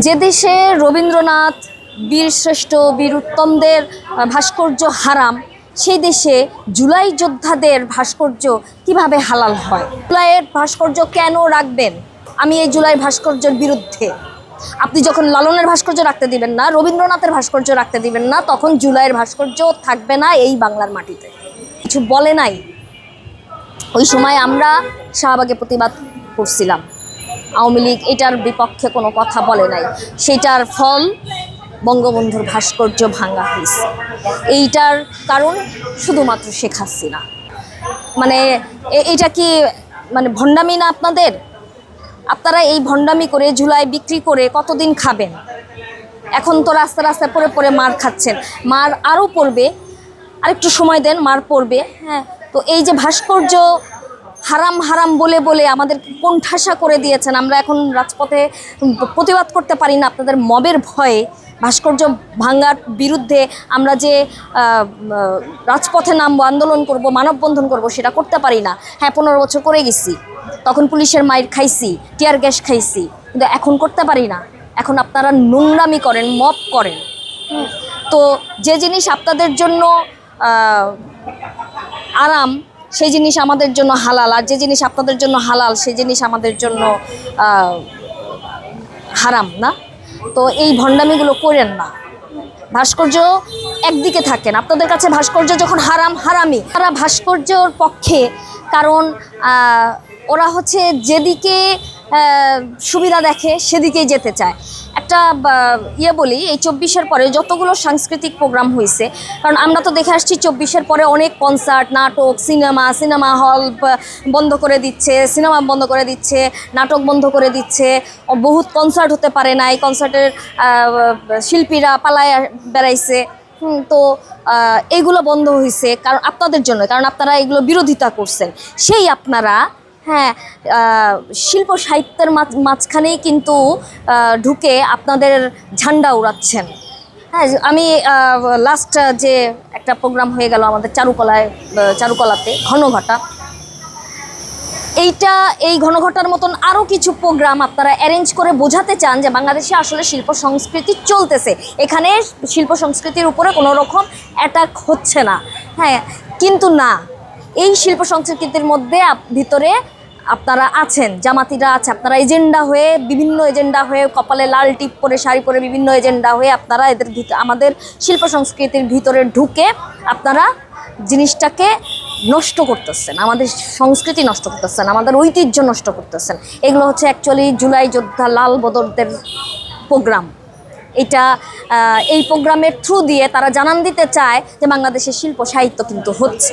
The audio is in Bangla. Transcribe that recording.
যে দেশে রবীন্দ্রনাথ বীরশ্রেষ্ঠ বীর উত্তমদের ভাস্কর্য হারাম, সেই দেশে জুলাই যোদ্ধাদের ভাস্কর্য কিভাবে হালাল হয়? জুলাইয়ের ভাস্কর্য কেন রাখবেন? আমি এই জুলাই ভাস্কর্যের বিরুদ্ধে। আপনি যখন লালনের ভাস্কর্য রাখতে দিবেন না, রবীন্দ্রনাথের ভাস্কর্য রাখতে দিবেন না, তখন জুলাইয়ের ভাস্কর্য থাকবে না এই বাংলার মাটিতে। কিছু বলে নাই। ওই সময় আমরা শাহবাগে প্রতিবাদ করছিলাম, আওয়ামী লীগ এটার বিপক্ষে কোনো কথা বলে নাই। সেটার ফল বঙ্গবন্ধুর ভাস্কর্য ভাঙা হয়েছে। এইটার কারণ শুধুমাত্র শেখ হাসিনা। মানে এটা কি মানে ভণ্ডামি না আপনাদের? আপনারা এই ভণ্ডামি করে জুলাই বিক্রি করে কতদিন খাবেন? এখন তো রাস্তা রাস্তায় পড়ে পড়ে মার খাচ্ছেন, মার আরও পড়বে। আরেকটু সময় দেন, মার পড়বে। হ্যাঁ, তো এই যে ভাস্কর্য হারাম হারাম বলে বলে আমাদের কোণঠাসা করে দিয়েছেন। আমরা এখন রাজপথে প্রতিবাদ করতে পারি না আপনাদের মবের ভয়ে। ভাস্কর্য ভাঙার বিরুদ্ধে আমরা যে রাজপথে নামবো, আন্দোলন করব, মানববন্ধন করব, সেটা করতে পারি না। হ্যাঁ, 15 বছর করে গেছি, তখন পুলিশের মাইর খাইছি, টিয়ার গ্যাস খাইছি, কিন্তু এখন করতে পারি না। এখন আপনারা নোংরামি করেন, মব করেন। তো যে জিনিস আপনাদের জন্য আরাম, সেই জিনিস আমাদের জন্য হালাল, আর যে জিনিস আপনাদের জন্য হালাল সেই জিনিস আমাদের জন্য হারাম না। তো এই ভণ্ডামিগুলো করেন না। ভাস্কর্য একদিকে থাকেন, আপনাদের কাছে ভাস্কর্য যখন হারাম, হারামি। তারা ভাস্কর্যর পক্ষে, কারণ ওরা হচ্ছে যেদিকে সুবিধা দেখে সেদিকেই যেতে চায়। একটা বলি, এই 24-এর পরে যতগুলো সাংস্কৃতিক প্রোগ্রাম হয়েছে, কারণ আমরা তো দেখে আসছি 24-এর পরে অনেক কনসার্ট, নাটক, সিনেমা হল বন্ধ করে দিচ্ছে, সিনেমা বন্ধ করে দিচ্ছে, নাটক বন্ধ করে দিচ্ছে, বহুত কনসার্ট হতে পারে না। এই কনসার্টের শিল্পীরা পালায় বেড়াইছে। তো এইগুলো বন্ধ হয়েছে কারণ আপনাদের জন্য, কারণ আপনারা এগুলো বিরোধিতা করছেন। সেই আপনারা হ্যাঁ, শিল্প সাহিত্যের মাঝখানেই কিন্তু ঢুকে আপনাদের ঝান্ডা উড়াচ্ছেন। হ্যাঁ, আমি লাস্ট যে একটা প্রোগ্রাম হয়ে গেল আমাদের চারুকলাতে, ঘনঘটা, এই ঘনঘটার মতন আরও কিছু প্রোগ্রাম আপনারা অ্যারেঞ্জ করে বোঝাতে চান যে বাংলাদেশে আসলে শিল্প সংস্কৃতি চলতেছে, এখানে শিল্প সংস্কৃতির উপরে কোনো রকম অ্যাটাক হচ্ছে না। হ্যাঁ, কিন্তু না, এই শিল্প সংস্কৃতির মধ্যে ভিতরে আপনারা আছেন, জামাতিরা আছে, আপনারা এজেন্ডা হয়ে, বিভিন্ন এজেন্ডা হয়ে, কপালে লাল টিপ পরে, শাড়ি পরে, বিভিন্ন এজেন্ডা হয়ে আপনারা আমাদের শিল্প সংস্কৃতির ভিতরে ঢুকে আপনারা জিনিসটাকে নষ্ট করতেছেন, আমাদের সংস্কৃতি নষ্ট করতেছেন, আমাদের ঐতিহ্য নষ্ট করতেছেন। এগুলো হচ্ছে অ্যাকচুয়ালি জুলাই যোদ্ধা লাল বদরদের প্রোগ্রাম। এই প্রোগ্রামের থ্রু দিয়ে তারা জানান দিতে চায় যে বাংলাদেশের শিল্প সাহিত্য কিন্তু হচ্ছে।